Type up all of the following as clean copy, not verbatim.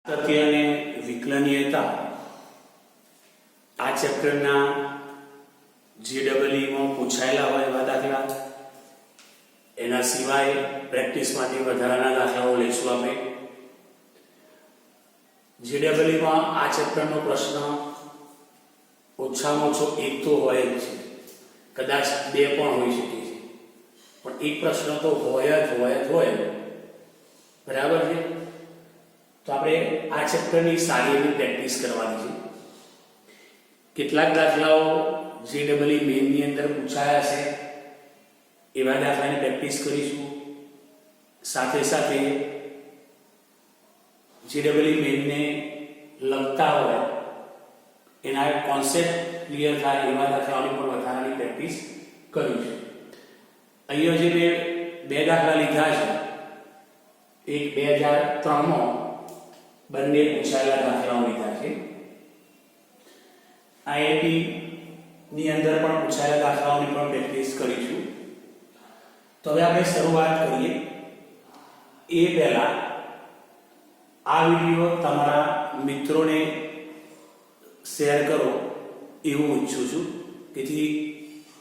તથ્ય અને વિકલનીયતા આ ચેપ્ટરના જીડબલઈમાં પૂછાયેલા હોય એવા દાખલા, એના સિવાય પ્રેક્ટિસ માટે વધારાના દાખલાઓ લઈશું આપણે. જીડબલઈમાં આ ચેપ્ટરનો પ્રશ્ન ઓછામાં ઓછો એક તો હોય જ છે, કદાચ બે પણ હોઈ શકે છે, પણ એક પ્રશ્ન તો હોય બરાબર છે. તો આપણે આ ચેપ્ટરની સારી એવી પ્રેક્ટિસ કરવાની છે. કેટલાક દાખલાઓ જીડબલઈ મેઇનની અંદર પૂછાયા છે એવા દાખલાની પ્રેક્ટિસ કરીશું. સાથે સાથે જીડબલઈ મેઇનને લગતા હોય એના કોન્સેપ્ટ ક્લિયર થાય એવા દાખલાઓની પણ વધારાની પ્રેક્ટિસ કરીશું. અહીંયા જે મેં બે દાખલા લીધા છે, એક 2003માં બંને પૂછાયેલા દાખલાઓ લીધા છે. આઈઆઈટી ની અંદર પણ પૂછાયેલા દાખલાઓની પણ પ્રેક્ટિસ કરીશું. તો હવે આપણે શરૂઆત કરીએ. એ પહેલા આ વિડિયો તમારા મિત્રોને શેર કરો એવું ઈચ્છું છું, જેથી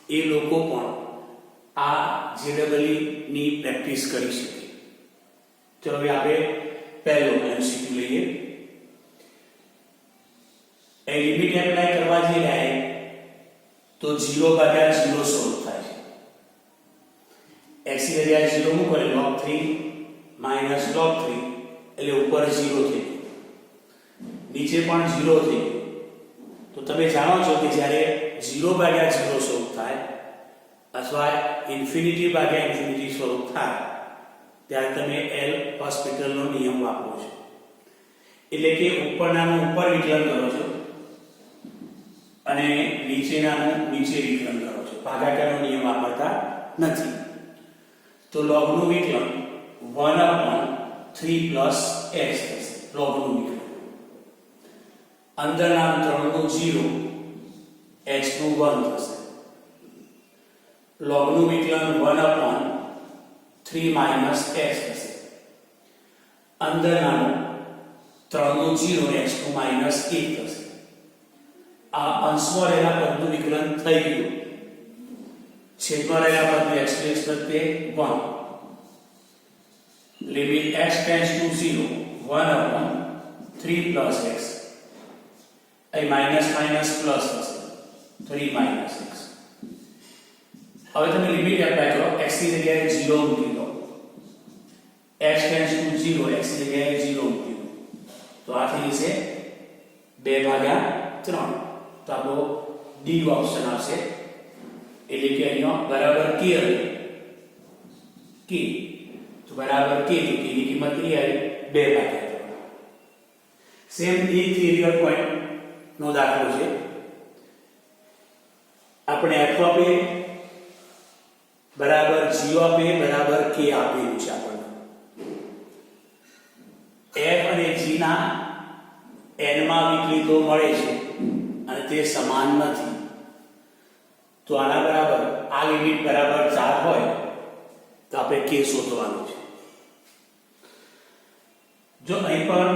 એ લોકો પણ આ જીડબલઈ ની પ્રેક્ટિસ કરી શકે. ચલો હવે આપણે પહેલો એમસીક્યુ લઈએ. એ લિમિટ એપ્લાય કરવા જઈ રહ્યા તો 0/0 સોલ્વ થાય છે. x ની જગ્યાએ 0 મૂકો એટલે log 3 minus log 3 એટલે ઉપર 0 થઈ ગયું, નીચે પણ 0 થઈ ગયું. તો તમે જાણો છો કે જ્યારે 0/0 સોલ્વ થાય અથવા ∞/∞ સોલ્વ થાય ત્યારે તમે એલ હોસ્પિટલનો નિયમ વાપરો છો. એટલે કે ઉપરનાનું ઉપર વિકલન કરો છો અને નીચેનાનું નીચે વિકલન કરો છો, ભાગાકારનો નિયમ વાપરતા નથી. તો લોગનું વિકલન 1/3 + x થશે. લોગનું વિકલન અંદરના 3 નું 0, x નું 1 થશે. લોગનું વિકલન 1/3 - x થશે. અંદરના 3 નું 0, x નું -1 થશે. આ અંશમાં રહેલા પદનું વિકલન થઈ ગયું. છેદમાં રહેલા પદનું x પ્રત્યે 1. Limit x → 0 1/3 + x. અહીં માઈનસ પ્લસ થશે 3 - x. હવે તમે લિમિટ એપ્લાય કરો. x ની જગ્યાએ 0 મૂકી દો. x → 0, x ની જગ્યાએ 0 મૂકી દો તો આ થઈ જશે 2/3. તો આપણો ડી ઓપ્શન આવશે. એટલે કે અહીંયા બરાબર k આવે. k તો બરાબર k, તો k ની કિંમત કેટલી આવી? 2/3. સેમ એ થિયરિકલ પોઈન્ટ નો દાખલો છે. આપણે f ઓફ a બરાબર g ઓફ a બરાબર k આપેલું છે. આપણને f અને g ના n માં વિકલિતો મળે છે અને તે સમાન નથી. તો આના બરાબર આ લિમિટ બરાબર 4 હોય તો આપણે k શોધવાનું છે. જો અહીં પણ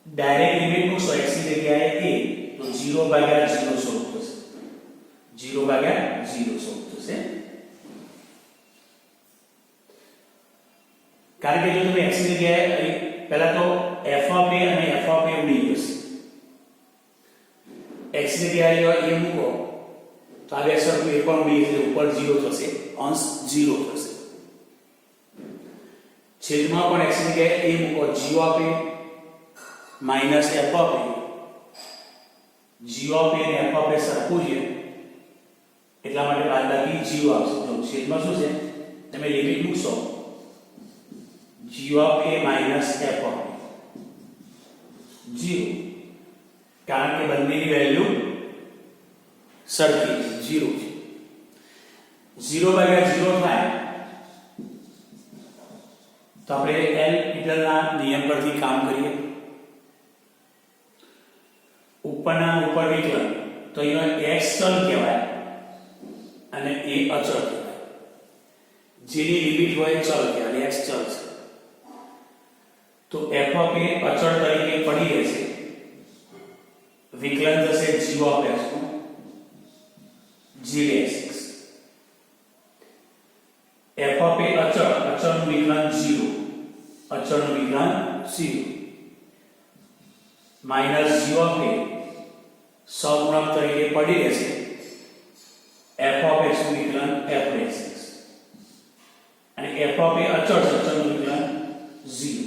ડાયરેક્ટ લિમિટ મૂકશો x ની જગ્યાએ a તો 0/0 સોલ્વ થશે. 0/0 સોલ્વ થશે. કારણ કે જો તમે x ની જગ્યાએ પહેલા તો f ઓફ a અને f ઓફ a ઉડી જશે. x ની જગ્યાએ a મૂકો તો આ બે સરખું એ પણ ઉડી જશે, ઉપર 0 થશે, અંશ 0 થશે. છેદમાં પણ x ની જગ્યાએ a મૂકો, g of a minus f of a. g of a અને f ઓફ a સરખું છે એટલા માટે બાદબાકી 0 આવશે. તો છેદમાં શું છે? તમે લિમિટ મૂકશો g of a minus f of a 0, કારણ કે બંનેની વેલ્યુ સરખી 0 છે. 0/0 થાય તો આપણે એલ હોસ્પિટલના નિયમ પરથી કામ કરીએ. ઉપરના ઉપર વિકલન તો અહીંયા x ચલ કહેવાય અને a અચળ કહેવાય. જેની લિમિટ હોય ચલ કહેવાય, x ચલ છે. તો તો f ઓફ a અચળ તરીકે પડી રહેશે, વિકલન થશે g ઓફ x નું g dash x. f of a અચળનું વિકલન 0, અચળનું વિકલન 0 માઈનસ g ઓફ a સહગુણક તરીકે પડી રહેશે, f ઓફ x નું વિકલન f dash x અને f ઓફ a અચળનું વિકલન 0.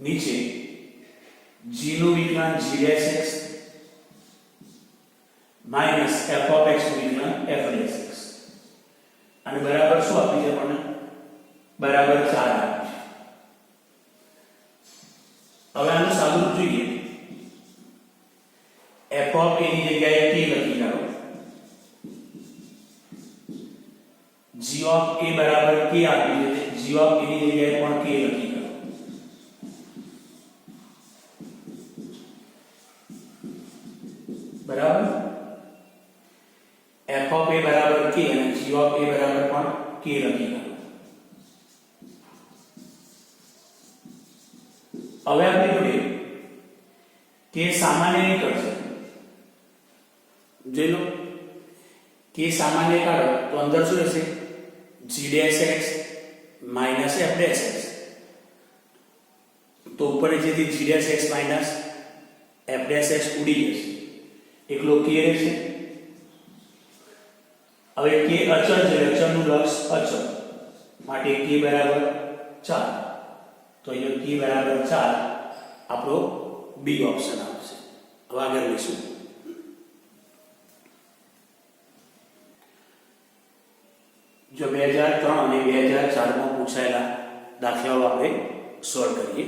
નીચે g નું વિકલન g dash x minus f of x નું વિકલન f dash x અને બરાબર શું આપી છે આપણને? બરાબર 4 આપી છે. હવે આનું સાદુરૂપ જોઈએ. f ઓફ a ની જગ્યાએ k લખી નાખો. g ઓફ a બરાબર k આપી છે, g ઓફ a ની જગ્યાએ પણ k લખી નાખો. બરાબર? f ઓફ a બરાબર k અને g ઓફ a બરાબર પણ k લખી નાખો. હવે આપણે જોઈએ કે સામાન્ય નીકળશે. જોઈ લો કે સામાન્ય કાઢો તો અંદર શું રહેશે? g dash x minus f dash x. તો ઉપર જેથી g dash x minus f dash x ઉડી જશે, એકલો k રહેશે. હવે k અચળ છે, અચળનું લક્ષ અચળ માટે k બરાબર 4. તો અહીંયા k બરાબર 4 આપણો બી ઓપ્શન આવશે. હવે આગળ લઈશું. જો 2003 અને 2004 માં પૂછાયેલા દાખલાઓ આપણે સોલ્વ કરીએ.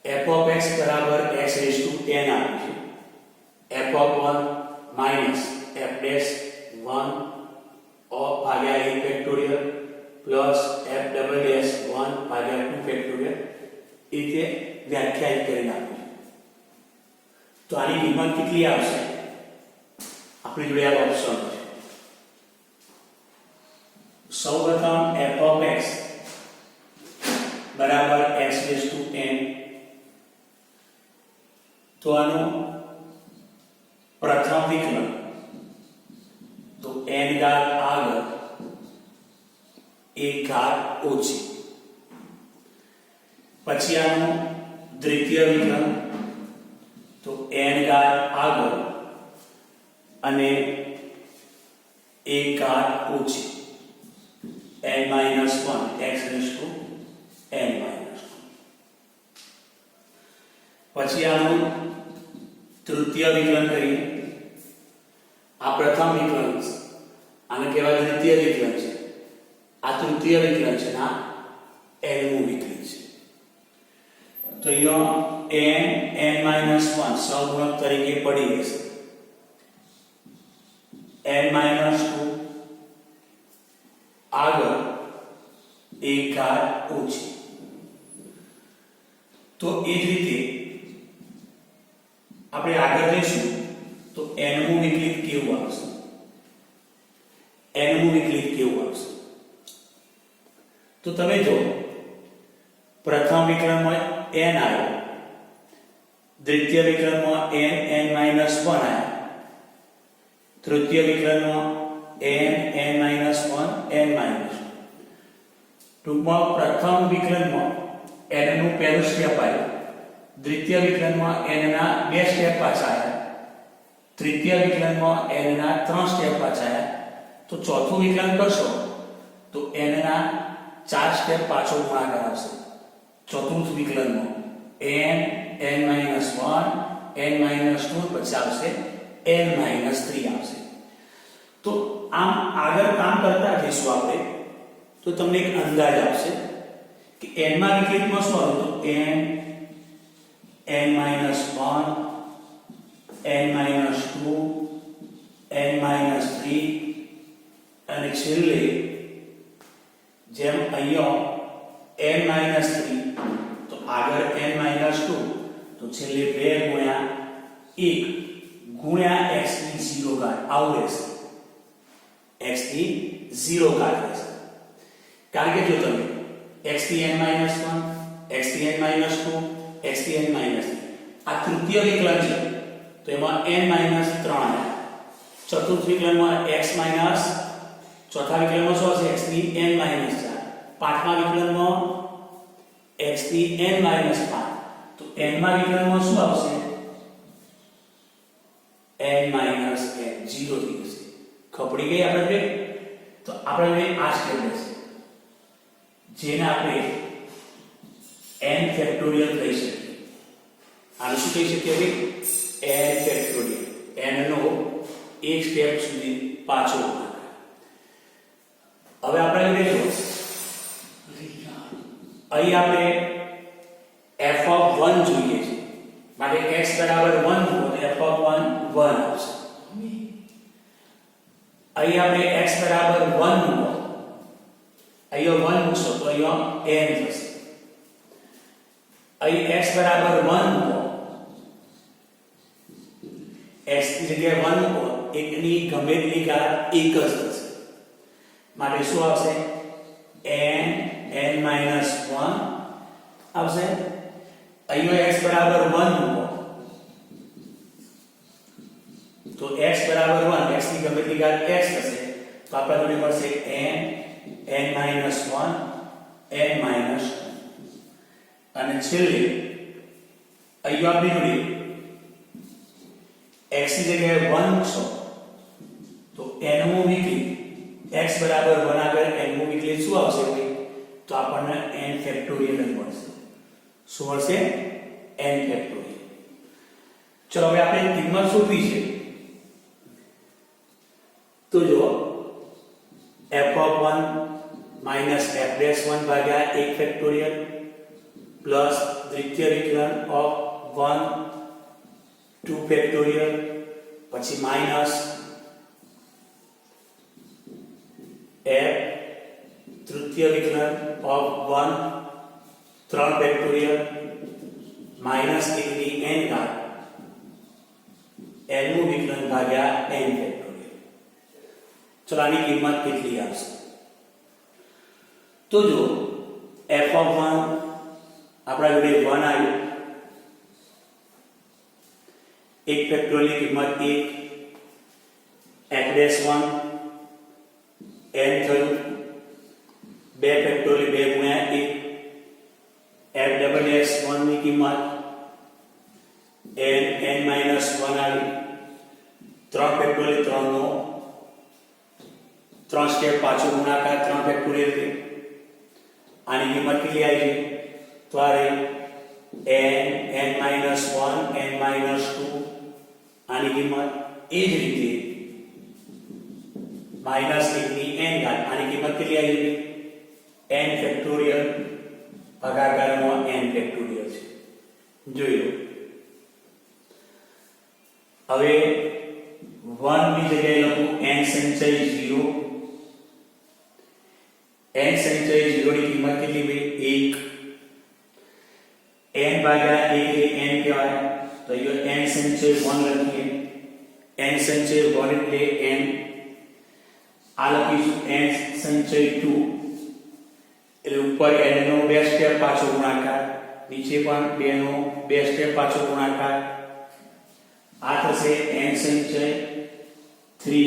f of x બરાબર x raised to n આપ્યું છે. f of 1 minus f dash 1 of ભાગ્યા 1 factorial plus f double dash 1 ભાગ્યા 2 ફેક્ટોરિયલ એ રીતે વ્યાખ્યાયિત કરીને આપ્યું છે. તો આની કિંમત કેટલી આવશે? આપણી જોડે આ ઓપ્શન છે. સૌપ્રથમ f of x બરાબર x raised to n. તો આનું પ્રથમ વિકલન તો n ઘાત આગળ 1 ઘાત ઓછી. પછી આનું દ્વિતીય વિકલન તો n ઘાત આગળ અને 1 ઘાત ઓછી n minus 1 x raised to n minus 1. પછી આનું તૃતીય વિકલન કરીએ. આ પ્રથમ વિકલન છે, આને કહેવાય દ્વિતીય વિકલન છે. આ તૃતીય વિકલન છે, આ nમું વિકલન છે. તો અહીંયા n minus 1 સહગુણક તરીકે પડી જશે. n minus 2 આગળ 1 ઘાત ઓછી. તો એ જ રીતે આપણે આગળ જઈશું તો nમું વિકલિત કેવું આવશે? nમું વિકલિત કેવું આવશે? તો તમે જો પ્રથમ વિકલનમાં n આવ્યો, દ્વિતીય વિકલનમાં n minus 1 આવ્યો, તૃતીય વિકલનમાં n minus 1 n minus 1. ટૂંકમાં પ્રથમ વિકલનમાં n નું પહેલું સ્ટેપ આવ્યું, દ્વિતીય વિકલનમાં n ના 2 સ્ટેપ પાછા આવ્યા, તૃતીય વિકલનમાં n ના 3 સ્ટેપ પાછા આવ્યા. તો ચોથું વિકલન કરશો તો n ના 4 સ્ટેપ પાછો ગુણાકાર આવશે. ચતુર્થ વિકલનમાં n minus 1 n minus 2 પછી આવશે n minus 3 આવશે. તો આમ આગળ કામ કરતા જઈશું આપણે તો તમને એક અંદાજ આવશે કે n માં વિકલિતમાં શું આવે? તો n minus 1 n minus 2 n minus 3 અને છેલ્લે જેમ અહીંયા n minus 3 તો આગળ n minus 2 તો છેલ્લે 2 ગુણ્યા 1 ગુણ્યા x ની 0 ઘાત આવું રહેશે. x ની 0 ઘાત રહેશે. કારણ કે જો તમે x થી n - 1, x થી n - 2, x થી n - 3 આ તૃતીય વિકલન છે તો એમાં n - 3 આવ્યા. ચતુર્થ વિકલનમાં x માઈનસ ચોથા વિકલનમાં શું હશે x ની n - 4. પાંચમા વિકલનમાં x ની n - 5. તો n માં વિકલનમાં શું આવશે n - n 0 થઈ જશે. ખપડી ગઈ આપણે તો આપણે આ સ્ટેપ લેશે જેને આપણે n ફેક્ટોરિયલ કહી શકીએ. આને શું કહી શકીએ ભાઈ n ફેક્ટોરિયલ. n નો એક સ્ટેપ સુધી પાછો ગુણાકાર. હવે આપણે લઈશું અહીં આપણે f(1) જોઈએ છે માટે x બરાબર 1 મૂકો તો f(1) 1 આવશે. અહીં આપણે x બરાબર 1 મૂકો અહીંયા 1 મૂકશો તો અહીંયા n થશે. અહીં x બરાબર 1 મૂકો x ની જગ્યાએ 1 મૂકો એકની ગમે તેટલી ઘાત 1 જ થશે માટે શું આવશે n n - 1 આવશે. અહીંયા x બરાબર 1 મૂકો તો x બરાબર 1 x ની ગમે તેટલી ઘાત x થશે તો આપણા જોડે મળશે n n - 1 n - 2 અને છેલ્લે અહીંયા આપણી જોડે x ની જગ્યાએ 1 મૂકશો તો n મો વિકલિત x બરાબર 1 આગળ n મો વિકલિત શું આવશે ભાઈ તો આપણને n ફેક્ટોરિયલ મળશે. શું મળશે n ફેક્ટોરિયલ. ચલો હવે આપણે કિંમત શોધવી છે તો જો f(1) - f'(1) ભાગ્યા 1 ફેક્ટોરિયલ પ્લસ દ્વિતીય વિકલન ઓફ 1 2 ફેક્ટોરિયલ પછી માઈનસ f તૃતીય વિકલન ઓફ 1 3 ફેક્ટોરિયલ માઈનસ 1 ની n ઘાત n નું વિકલન ભાગ્યા n ફેક્ટોરિયલ. ચલો આની કિંમત કેટલી આવશે તો જો f(1) આપણા જોડે 1 આવ્યું 1 ફેક્ટોરિયલ ની કિંમત 1 f'(1) n થયું 2 ફેક્ટોરિયલ 2 ગુણ્યા 1 f'(1) ની કિંમત n n - 1 આવી 3 ફેક્ટોરિયલ 3 નો 3 સ્ટેપ પાછો ગુણાકાર 3 ફેક્ટોરિયલ થી આની કિંમત કેટલી આવી છે તો આ રહી n n - 1 n - 2 આની કિંમત એ જ રીતે -1 ની n ઘાત આની કિંમત કેટલી આવી છે n ફેક્ટોરિયલ ભાગાકારમાં n ફેક્ટોરિયલ છે. જોઈ લો હવે 1 ની જગ્યાએ લખું n સંચય 0 n સંચય 0 ની કિંમત કેટલી ભાઈ 1 n ભાગ્યા 1 એટલે n કહેવાય તો અહીંયા n સંચય 1 લખીએ n સંચય 1 એટલે n આ લખીશું n સંચય 2 એટલે ઉપર n નો 2 સ્ટેપ પાછો ગુણાકાર નીચે પણ 2 નો 2 સ્ટેપ પાછો ગુણાકાર આ થશે n સંચય 3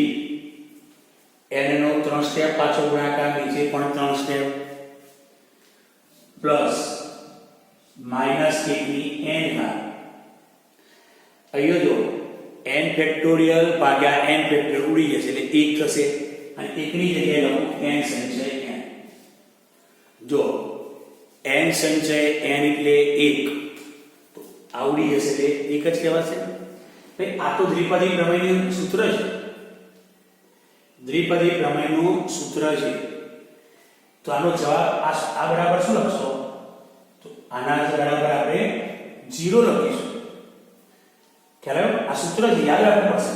n નો 3 સ્ટેપ પાછો ગુણાકાર નીચે પણ 3 સ્ટેપ પ્લસ -1 ની n ઘાત અહીંયા જો n ફેક્ટોરિયલ ભાગ્યા n ફેક્ટોરિયલ ઉડી જશે એટલે 1 થશે અને 1 ની જગ્યાએ લખું n સંચય n. જો n સંચય n એટલે 1 તો આવડી જશે એટલે 1 જ કહેવાશે. ભાઈ આ તો દ્વિપદી પ્રમેયનું સૂત્ર છે દ્વિપદી પ્રમેયનું સૂત્ર છે તો આનો જવાબ આ બરાબર શું લખશો તો આના બરાબર આપણે 0 લખીશું. ખ્યાલ આવ્યો આ સૂત્ર છે યાદ રાખવું પડશે.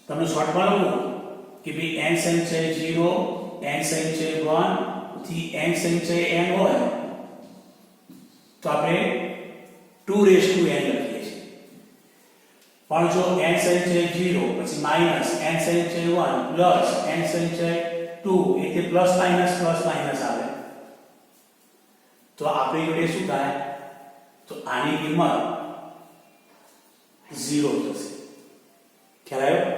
તમને શોર્ટમાં લખું કે ભાઈ n સંચય 0 n સંચય 1 થી n સંચય n હોય તો આપણે 2n લખીએ છીએ પણ જો n સંચય 0 પછી માઈનસ n સંચય 1 પ્લસ n સંચય 2 એટલે પ્લસ માઇનસ આવે તો આપણી જોડે શું થાય તો આની કિંમત 0 થશે ખ્યાલ આવ્યો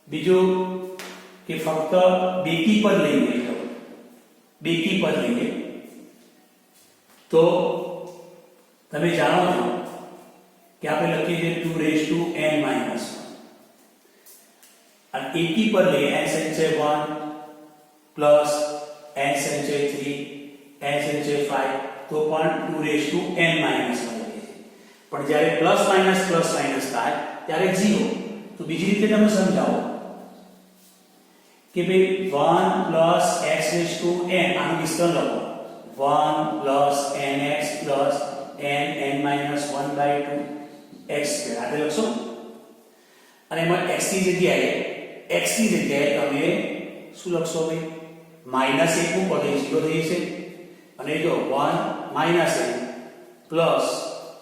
બીજું કે ફક્ત બેકી પદ લઈએ તો તમે જાણો છો કે આપણે લખીએ છીએ 2 રેઝ ટુ n માઇનસ 1 અને એકી પદ લઈએ n સંચય 1 પ્લસ n સંચય 3 n સંચય 5 તો પણ 2 રેઝ ટુ n માઇનસ 1 લખીએ છીએ પણ જ્યારે પ્લસ માઇનસ થાય ત્યારે 0 તો બીજી રીતે તમે સમજાવો કે ભાઈ 1 plus x raise to n આનું વિસ્તરણ લખો 1 plus nx plus n minus 1/2 x square આ લખશો અને એમાં x ની જગ્યાએ તમે શું લખશો ભાઈ માઈનસ 1 મૂકો તો 0 થઈ જશે અને જો 1 માઈનસ n પ્લસ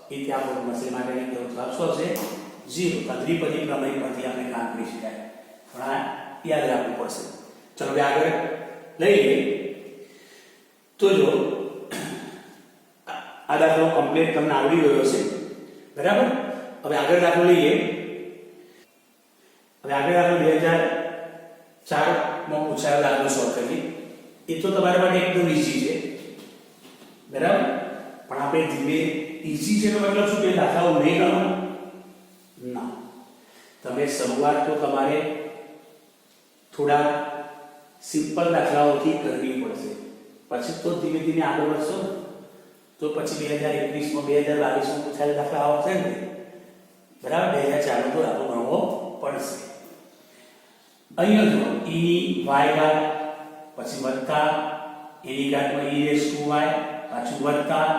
એ ત્યાં પર મળશે માટેની કેવો જવાબ શું હશે 0 તો દ્વિપદી પ્રમેય પરથી આપણે કામ કરી શકાય પણ આ યાદ રાખવું પડશે ચલો હવે આગળ લઈએ તો જો આ દાખલો કમ્પ્લીટ તમને આવડી ગયો છે બરાબર હવે આગળ દાખલો લઈએ હવે આગળ દાખલો 2004 માં પૂછાયેલો દાખલો સોલ્વ કરીએ એ તો તમારા માટે એકદમ ઈઝી છે બરાબર પણ આપણે ધીમે ઈઝી છે એનો મતલબ શું કે દાખલાઓ નહીં ગણો ના તમે શરૂઆત તો તમારે થોડા સિમ્પલ દાખલાઓથી કરવી પડશે પછી તો ધીમે ધીમે આગળ વધશો તો પછી 2021 માં 2022 માં પૂછાયેલા દાખલા આવશે ને બરાબર 2004 તો આપણો ગણવો પડશે અહીંયા જો e ની y ઘાત પછી વત્તા e ની ઘાતમાં e રેઝ ટુ y પાછું વત્તા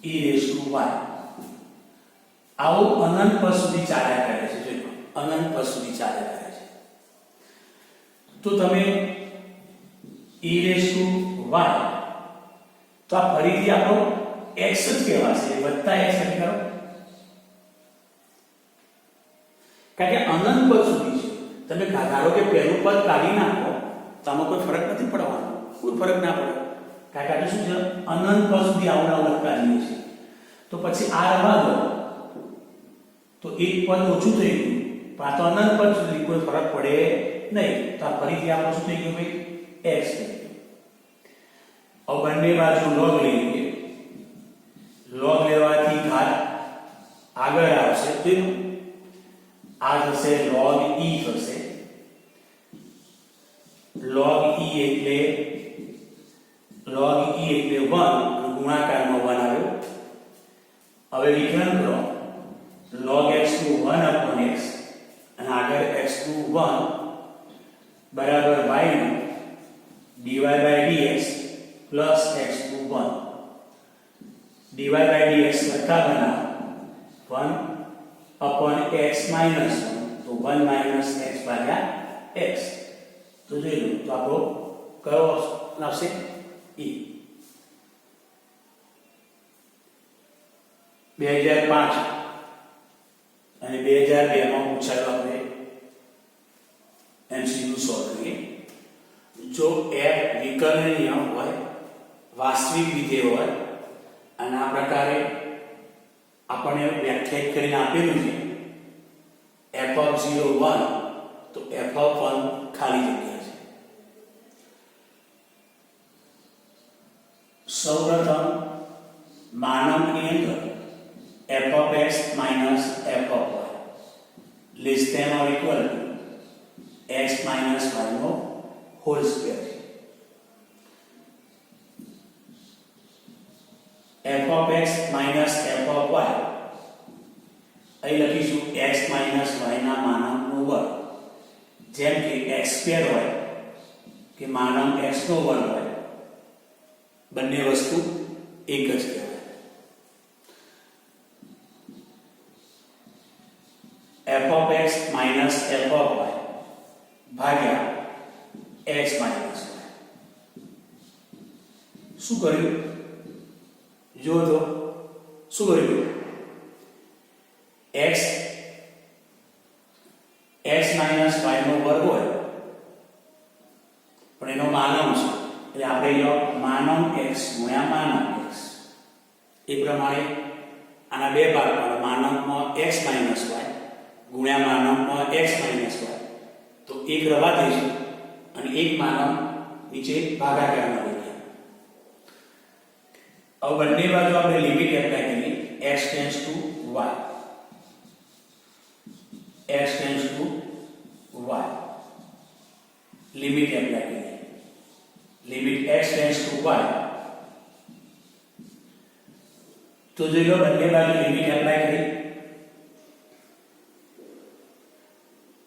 e રેઝ ટુ y આવું અનંત પદ સુધી ચાલ્યા કરે છે જો અનંત પદ સુધી ચાલ્યા કરે છે તો તમે e રેઝ ટુ y તો આ ફરીથી આપણો x જ કહેવાશે વત્તા x લખી કરો કારણ કે અનંત પદ સુધી છે તમે ધારો કે પહેલું પદ કાઢી નાખો તો આમાં કોઈ ફરક નથી પડવાનો કોઈ ફરક ના પડે કારણ કે શું છે અનંત પદ સુધી આવનાર લખતા જઈએ છે તો પછી આ રવા દો તો એક પદ ઓછું થઈ ગયું પણ આ તો અનંત પદ સુધી કોઈ ફરક પડે નહીં તો આ ફરીથી આપણું શું થઈ ગયું ભાઈ x થઈ ગયું अब બંને બાજુ log લઈએ log લેવાથી ઘાત આગળ આવશે તો આ થશે log e થશે log e એટલે 1 ગુણાકારમાં 1 આવ્યો હવે વિકલન કરો log x નું 1 upon x અને આગળ x નું 1 બરાબર y નું dy by dx plus x to 1 dy by dx કરતા બના 1 upon x minus 1 તો 1 minus x ભાગ્યા x તો જોઈ લો તો આપણો કયો આવશે e 2005 અને 2002 માં પૂછાયેલો આપણે MCQ સોલ્વ કરીએ જો f વિકર્ણનીય હોય વાસ્તવિક વિધેય હોય અને આ પ્રકારે આપણને વ્યાખ્યાયિત કરીને આપેલું છે f of 0 1 તો f of 1 ખાલી જગ્યા છે સૌપ્રથમ માનવની અંદર f of x minus f of y less than or equal to x minus y no whole square f of x minus f of y અહીં લખીશું x minus y ના માનાંકનો વર્ગ જેમ કે x સ્ક્વેર હોય કે માનાંક x નો વર્ગ હોય બંને વસ્તુ એક જ કહેવાય f of x minus f of y ભાગ્યા x minus y શું કર્યું જો તો શું કર્યું x minus y નો વર્ગ હોય માનમ x ગુણ્યા માનમ x એ પ્રમાણે આના બે ભાગ પડે માનમમાં x - y ગુણ્યા માનમમાં x - y તો એક રવા દઈશું અને એક માનમ નીચે ભાગાકારમાં લઈ ગયા હવે બંને બાજુ આપણે લિમિટ એપ્લાય કરીએ x tends to y x tends to y limit apply કરીએ limit x tends to y તો જો લો બંને બાજુ લિમિટ એપ્લાય કરી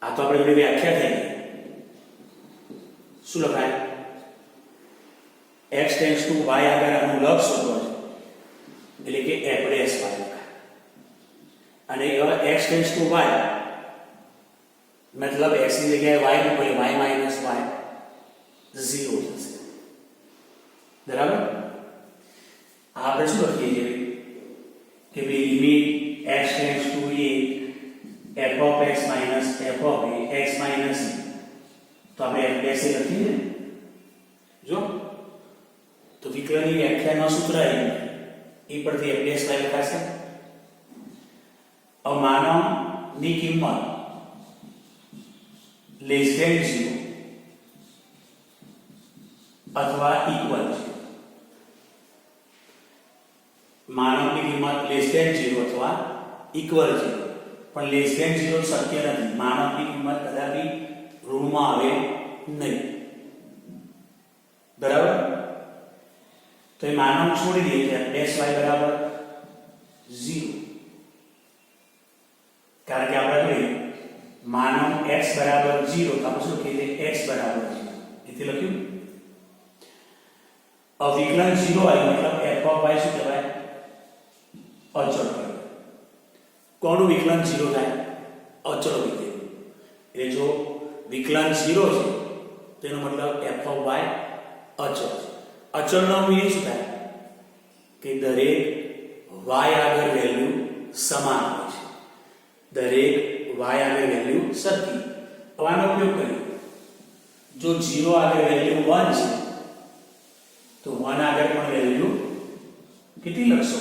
આ તો આપણે બધી વ્યાખ્યા થઈ શું લખાય x ટેન્ડ્સ ટુ y આગળ આનું લગ શોધો એટલે કે f' y લખાય અને હવે x ટેન્ડ્સ ટુ y मतलब x ની જગ્યાએ y મૂકો એટલે y માઈનસ y 0 થશે બરાબર આપણે શું લખીએ છીએ કે ભાઈ limit x tends two a f of x minus f of a x minus e તો આપણે f' એ લખીએ જો તો વિકલનની વ્યાખ્યાનો સૂત્ર એ પરથી f' લખાશે હવે માનો ની કિંમત લેસ ધેન 0 અથવા ઇક્વલ છે માનવની કિંમત લેસ ધેન 0 અથવા ઇક્વલ છે પણ લેસ ધેન 0 શક્ય નથી માનવની કિંમત કદાપી ઋણમાં આવે નહીં બરાબર તો એ માનવ છોડી દઈએ કે f' બરાબર 0 કારણ કે આપણે જોઈએ માનવ x બરાબર 0 તો આપણે શું કહીએ x બરાબર 0 એટલે લખ્યું અવિકલન 0 આવ્યું મતલબ f of y શું કહેવાય અચળ કહેવાય કોનું વિકલન 0 થાય અચળ વિકલન એટલે જો વિકલન 0 છે તેનો મતલબ f of y અચળ છે અચળનો મીનિંગ શું થાય કે દરેક y આગળ વેલ્યુ સમાન હોય છે દરેક y આગળ વેલ્યુ સરખી આનો ઉપયોગ કરીએ જો 0 આગળ વેલ્યુ 1 છે તો 1 આગળ પણ વેલ્યુ કેટલી લખશો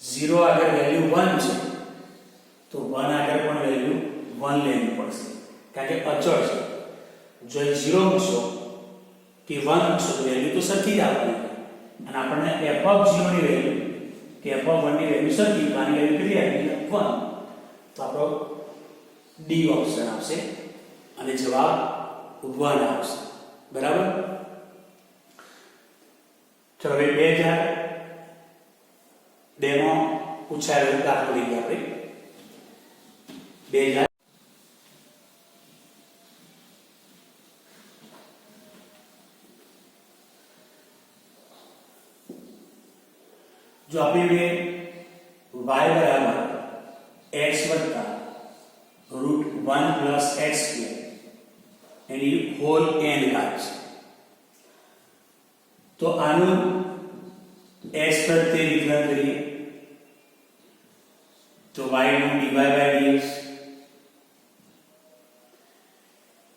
0 આગળ વેલ્યુ 1 છે તો 1 આગળ પણ વેલ્યુ 1 લેવી પડશે કારણ કે અચળ છે જો 0 મૂકશો કે 1 મૂકશો તો વેલ્યુ તો સરખી જ આવવાની અને આપણને f of 0 ની વેલ્યુ કે f of 1 ની વેલ્યુ સરખી આની વેલ્યુ કેટલી આવી 1 તો આપણો ડી ઓપ્શન આવશે અને જવાબ 1 આવશે બરાબર ચલો હવે 2002 માં પૂછાયેલો દાખલો લઈએ આપણે 2000 जो आपने ये y बराबर x वत्ता √1 प्लस x स्क्वायर यानी होल n घात तो आनु x प्रत्ये विकलन करिए तो y no dy by dx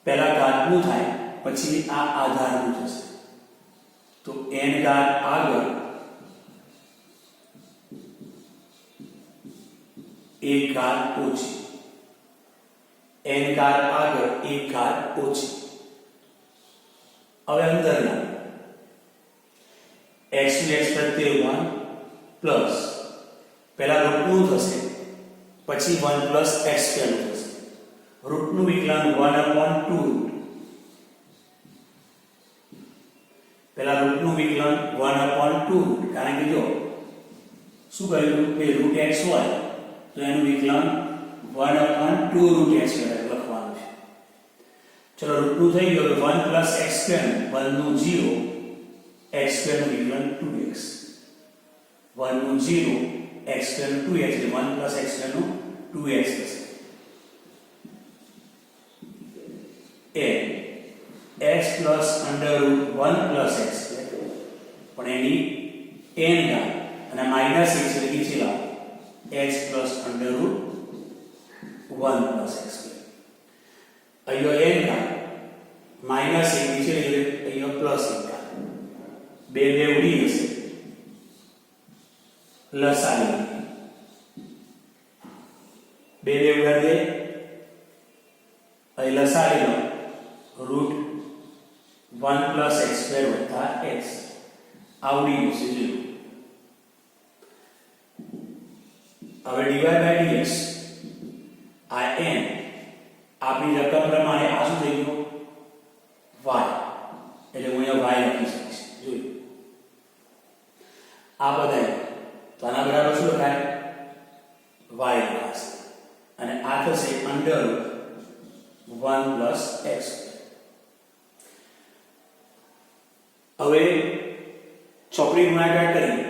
पहला घातનું થાય પછી આ આધારનું થશે તો n ઘાત આગળ एक घात ओછી n घात આગળ एक घात ઓછી હવે અંદર ના x ની x પ્રત્યે 1 પ્લસ પહેલા રૂટનું થશે પછી 1 પ્લસ x સ્ક્વેર થશે રૂટનું વિકલન 1/2 પહેલા રૂટનું વિકલન 1/2 કારણ કે જો શું કર્યું કે રૂટ x હોય तो एनु विकलन 1/2 रूट x લખવાનું છે ચલો રૂટ 2 થઈ ગયો 1 પ્લસ x સ્ક્વેર 1 નું 0 x સ્ક્વેર નું વિકલન 2x 1 નું 0 x સ્ક્વેર નું 2x એટલે 1 પ્લસ x સ્ક્વેર નું 2x થશે એ x plus under route 1 plus x square પણ એની n ઘાત અને માઈનસ x એટલે નીચે લાવો x plus under root 1 plus x square अयो n का माइनस एक नीचे ले अयो प्लस एक का બે બે ઉડી જશે, લસા લઈએ, બે બે ઉડાડી દે, અહીં લસા લઈ લો, રૂટ 1 પ્લસ એક્સ સ્ક્વેર વત્તા એક્સ આવડી જશે. હવે ડીવાય બાય ડીએક્સ આ n આપણી રકમ પ્રમાણે આ શું થઈ ગયું y, એટલે હું અહીંયા y લખી શકીશ. જોયું આ બધાય તો આના બરાબર શું લખાય y લખાશે અને આ થશે અંડર 1 પ્લસ એક્સ. હવે ચોકડી ગુણાકાર કરી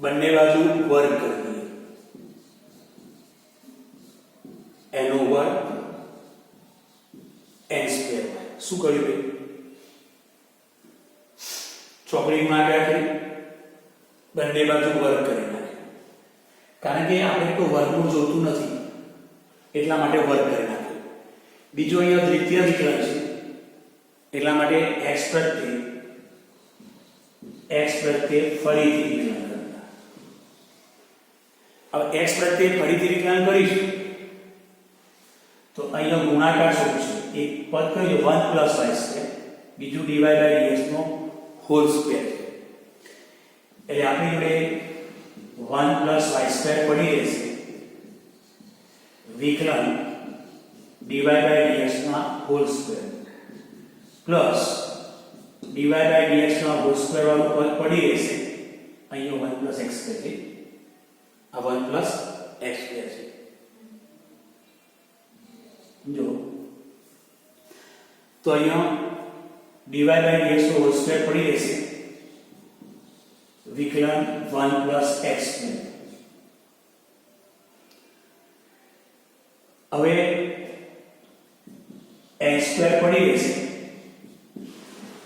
બંને બાજુ વર્ગ કરી દઈએ, એનો વર્ગ n સ્ક્વેર y. શું કર્યું ભાઈ? ચોકડી ગુણાકાર કરી બંને બાજુ વર્ગ કરી નાખ્યો, કારણ કે આપણે તો વર્ગમૂળ જોતું નથી એટલા માટે વર્ગ કરી નાખ્યો. બીજો અહીંયા દ્વિતીય વિકલન છે એટલા માટે x પ્રત્યે ફરીથી વિકલન કરતા. હવે x પ્રત્યે ફરીથી વિકલન કરીશું તો અહીંયા ગુણાકાર શું છે? એક પદ કયું 1 પ્લસ y સ્ક્વેર, બીજું dy બાય dx નો હોલ સ્ક્વેર. એટલે આપણી જોડે 1 પ્લસ y સ્ક્વેર પડી રહેશે, વિકલન dy બાય dx ના whole square plus dy by dx નો હોલ સ્ક્વેર વાળું પદ પડી રહેશે, અહીંયા 1 પ્લસ x સ્ક્વેર છે, આ 1 પ્લસ x સ્ક્વેર છે. જો તો અહીંયા dy બાય dx નો હોલ સ્ક્વેર પડી રહેશે, વિકલન 1 પ્લસ x સ્ક્વેર. હવે x સ્ક્વેર પડી રહેશે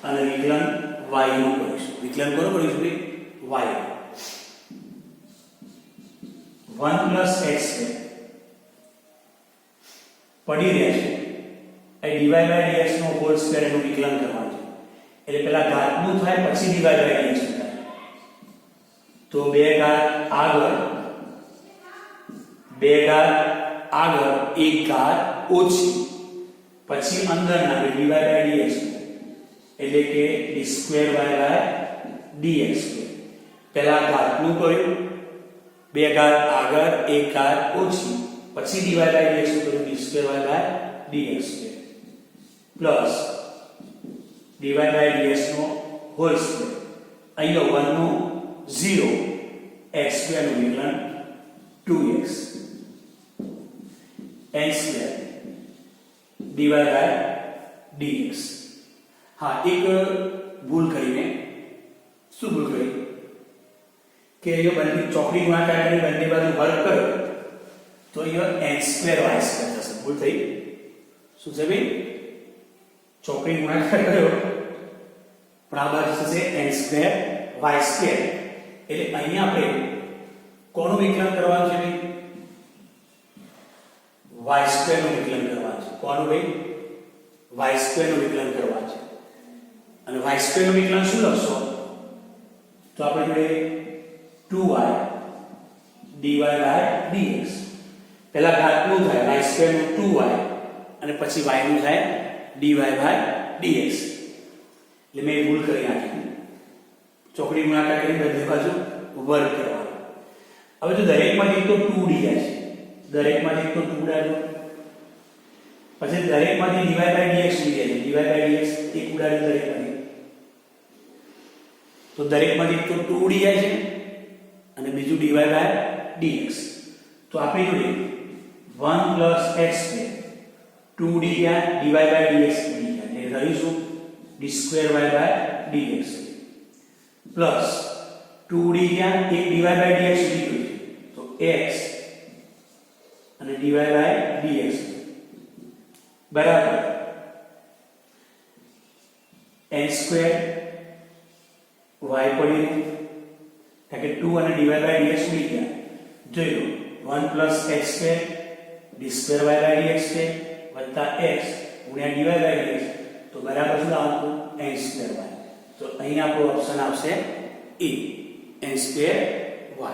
અને વિકલન y નું કરીશું. વિકલન કોનું કરીશું ભાઈ? y 1 પ્લસ x સ્ક્વેર પડી રહેશે, અહીં dy બાય dx નો હોલ સ્ક્વેર એનું વિકલન કરવાનું છે, એટલે પહેલા ઘાતનું થાય પછી dy બાય dx નું થાય. તો બે ઘાત આગળ એક ઘાત ઓછી પછી અંદરના dy બાય dx, એટલે કે d2y બાય dx. પહેલા ઘાતનું કર્યું, બે ઘાત આગળ એક ઘાત ઓછી પછી dy બાય dx નું કર્યું, d2y by dx plus dy by dx નો હોલ સ્ક્વેર, અહીંયા 1 નો 0, x સ્ક્વેર નું વિકલન 2x n square dy by dx. હા, એક ભૂલ કરીને શું ભૂલ કરી કે એ બંને ચોકડી ગુણાકાર કરી બંને બાજુ વર્ગ કર્યો તો એ n સ્ક્વેર y સ્ક્વેર થશે. ભૂલ થઈ. શું છે ભાઈ? ચોકડી ગુણાકાર કર્યો પણ આ બાજુ થશે n સ્ક્વેર y સ્ક્વેર. એટલે અહીંયા આપણે કોનું વિકલન કરવાનું છે ભાઈ? y સ્ક્વેર નું વિકલન કરવાનું છે. કોનું ભાઈ? y સ્ક્વેર નું વિકલન કરવાનું છે. અને y સ્ક્વેર નું વિકલન શું લખશો? તો આપણે જોડે 2y dy બાય dx. પહેલા ઘાતનું થાય y સ્ક્વેર નું 2y અને પછી y નું થાય dy બાય dx. એટલે મેં ભૂલ કરી નાખી, ચોકડી ગુણાકાર કરી બંને બાજુ વર્ગ કરવાનો. હવે જો દરેકમાંથી તો 2d છે, દરેકમાંથી તો 2d આવ્યો, પછી દરેકમાંથી dy બાય dx લીધે છે, dy બાય dx એક ઉડાડ્યું દરેકમાંથી, તો દરેકમાંથી તો 2d છે અને બીજું dy બાય dx. તો આપણે જોડે 1 પ્લસ x સ્ક્વેર 2d ગયા, dy બાય dx ગયા, એટલે રહીશું d2y by dx plus 2d ગયા, એક dy બાય dx લીધું તો x અને dy બાય dx બરાબર n સ્ક્વેર y પડી કે 2 અને dy બાય dx ઉડી ગયા. જોયું 1 plus x square d2y by dx છે વત્તા x ગુણ્યા dy બાય dx, તો બરાબર શું આવતું n²y. તો અહીં આપણો ઓપ્શન આવશે એ n²y.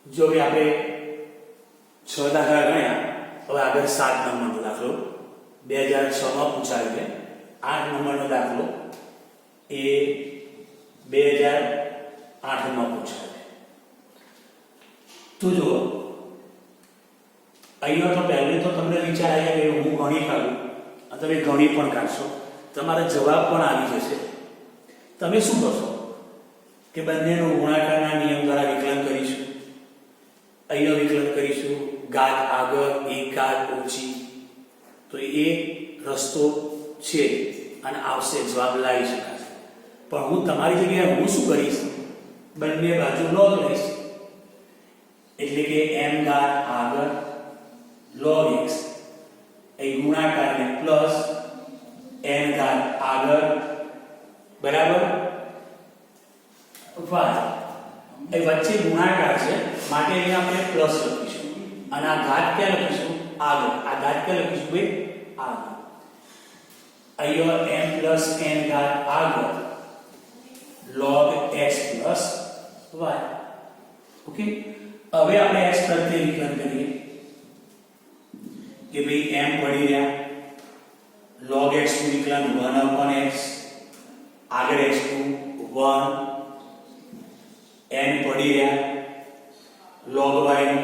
જો કે આપણે 6 દાખલા ગણ્યા, હવે આગળ 7 નંબરનો દાખલો 2006 માં પૂછાયો છે. 8 નંબરનો દાખલો એ 2008 માં પૂછાયો છે. તો જો અહીંયા તો પહેલે તો તમને વિચાર આવ્યા કે હું ગણી કાઢું, તમે ગણી પણ કાઢશો, તમારા જવાબ પણ આવી જશે. તમે શું કરશો કે બંનેનો ગુણાકારના નિયમ દ્વારા વિકલન કરીશું. અહીંયા વિકલન કરીશું, ઘાત આગળ એક ઘાત ઓછી, તો એ રસ્તો છે અને આવશે, જવાબ લાવી શકાશે. પણ હું તમારી જગ્યાએ હું શું કરીશ, બંને બાજુ log લઈશ, એટલે કે m ઘાત આગળ log x એ ગુણાકારને પ્લસ n ઘાત આગળ બરાબર y એ વચ્ચે ગુણાકાર છે માટે અહીંયા આપણે પ્લસ લખીશું અને આ ઘાત ક્યાં લખીશું, આગળ. આ ઘાત ક્યાં લખીશું ભાઈ, આગળ. અહીંયા m પ્લસ n ઘાત આગળ log x plus y. Okay, હવે આપણે x પ્રત્યે વિકલન કરીએ કે ભાઈ m પડી રહ્યા log x નું વિકલન 1/x, આગળ x નું 1, n પડી રહ્યા log y નું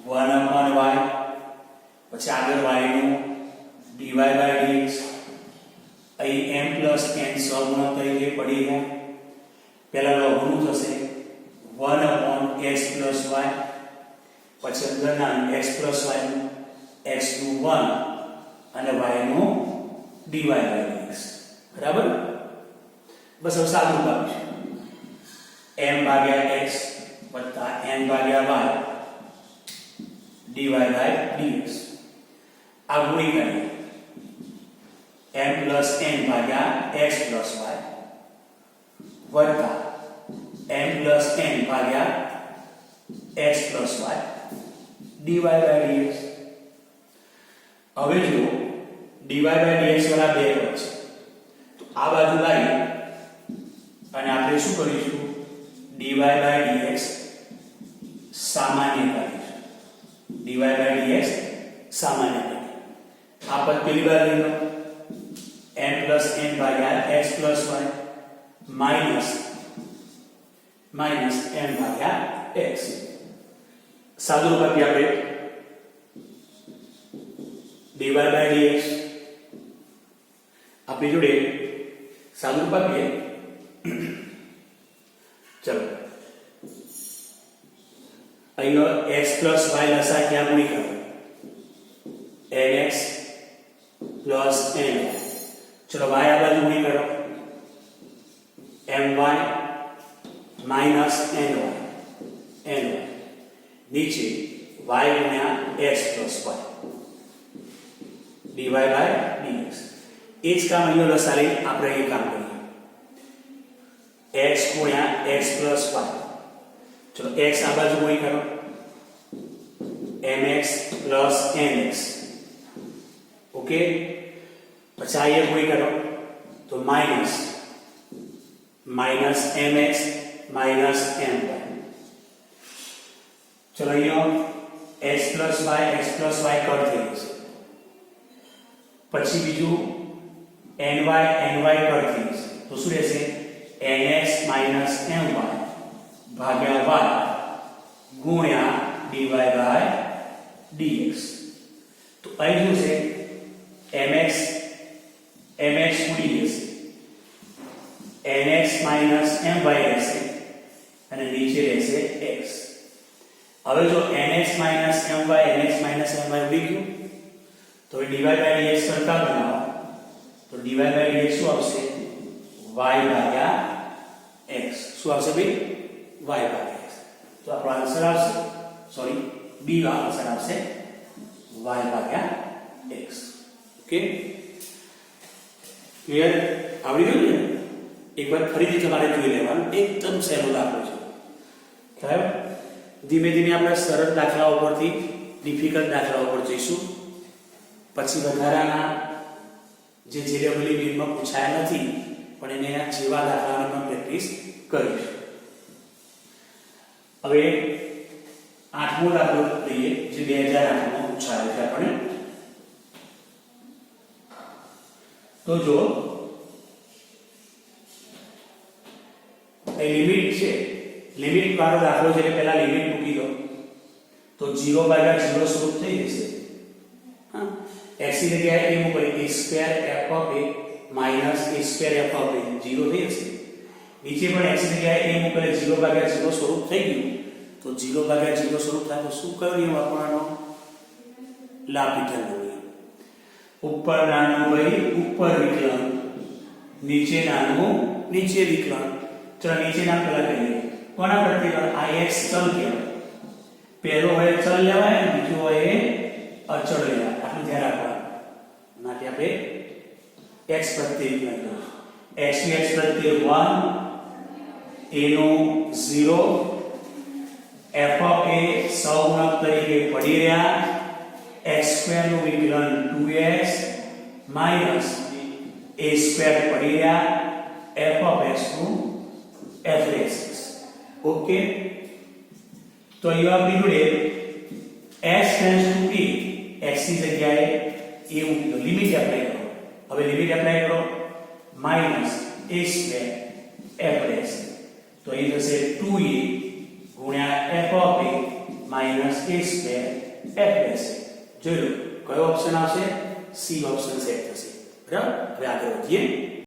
1/y, પછી આગળ y નું dy/dx. અહીં m પ્લસ n સહગુણક તરીકે પડી રહ્યા. પહેલા log નું થશે 1/x પ્લસ y, પછી અંદરના x પ્લસ y નું x નું 1 અને y નું dy/dx. બરાબર, બસ હવે સાદું પાડીશું. m ભાગ્યા x વત્તા n ભાગ્યા y dy/dx. આ ગુણી કરીએ m પ્લસ n ભાગ્યા x પ્લસ y વત્તા m પ્લસ n ભાગ્યા x પ્લસ y dy/dx. હવે જો dy/dx વાળા બે પદ છે, તો આ બાજુ લાવી અને આપણે શું કરીશું, dy/dx સામાન્ય કરીશું. dy/dx સામાન્ય કરીએ. આ પદ પેલી બાજુ લઈ લો, m પ્લસ n ભાગ્યા x plus y minus m ભાગ્યા x. સાદું રૂપ આપીએ આપણે dy/dx. આપણી જોડે સાદું રૂપ આપીએ. ચલો અહીંયા x પ્લસ y લસા ક્યાં ગુણી કરો, nx પ્લસ ny. ચલો y આ બાજુ ગુણી કરો, my માઇનસ ny નીચે y ગુણ્યા x પ્લસ y dy/dx. એ જ કામ અહીંયા લસા લઈ આપણે એ કામ કરીએ, x ગુણ્યા x પ્લસ y. ચલો x આ બાજુ ગુણી કરો, mx પ્લસ nx. ઓકે, પછી આ ગુણી કરો તો માઇનસ mx માઇનસ my. ચલો અહીંયા x પ્લસ y કટ થઈ જશે. પછી બીજું ny કટ થઈ જશે, તો શું રહેશે, nx માઇનસ my ભાગ્યા y ગુણ્યા dy/dx. તો અહીં શું છે, mx ઉડી જશે, nx માઇનસ my રહેશે અને નીચે રહેશે x. હવે જો nx માઇનસ my ઉડી ગયું તો dy/dx સરખા બનાવો, તો dy/dx શું આવશે, y ભાગ્યા x. શું આવશે ભાઈ, y ભાગ્યા x. તો આપણો આન્સર આવશે, સોરી બી નો આન્સર આવશે y ભાગ્યા x. Okay, clear? આવડી ગયું ને? એકવાર ફરીથી તમારે જોઈ લેવાનું, એકદમ સહેલો દાખલો છે. બરાબર, ધીમે ધીમે આપણે સરળ દાખલાઓ પરથી ડિફિકલ્ટ દાખલાઓ પર જઈશું. પછી વધારાના જે JEE મેઇનમાં પૂછાયા નથી પણ એને જેવા દાખલાની પણ પ્રેક્ટિસ કરીશું. હવે 8મો દાખલો લઈએ જે 2008 માં પૂછાયો છે આપણે. તો જો એ લિમિટ છે, લિમિટ વાળો દાખલો છે એટલે પહેલા લિમિટ મૂકી દો તો 0/0 સ્વરૂપ થઈ જશે. હા, x ની જગ્યાએ એ મૂકો a square f of a minus a square f of a 0 થઈ જશે. નીચે પણ x ની જગ્યાએ એ મૂકો 0/0 સ્વરૂપ થઈ ગયું. તો 0/0 સ્વરૂપ થાય તો શું કયો નિયમ વાપરવાનો? લાપિટલનો નિયમ. ઉપર નાનું હોય ઉપર વિકલન, નીચે નાનું નીચે વિકલન. ચલો નીચે નામ પેલા કહીએ કોના પ્રત્યે? આ x ચલ કહેવાય. પહેલો હોય ચલ લેવાય અને બીજો હોય અચળ લેવાય. આટલું ધ્યાન રાખવાનું. માટે આપણે x પ્રત્યે વિકલન કરીશું. x ની x પ્રત્યે 1, a નો 0, f ઓફ a સહગુણક તરીકે પડી રહ્યા, x² નું વિકલન 2x માઈનસ a² પડી રહ્યા, f ઓફ x નું f(x). ઓકે, તો અહીં આપણી જોડે s → p x ની જગ્યાએ a મૂકી દો. લિમિટ એપ્લાય કરો. હવે લિમિટ એપ્લાય કરો માઈનસ a² f(x). તો અહીં થશે 2a ગુણ્યા f of a minus a² f(x). જોઈ લો કયો ઓપ્શન આવશે? સી ઓપ્શન સેટ થશે. બરાબર, હવે આગળ વધીએ.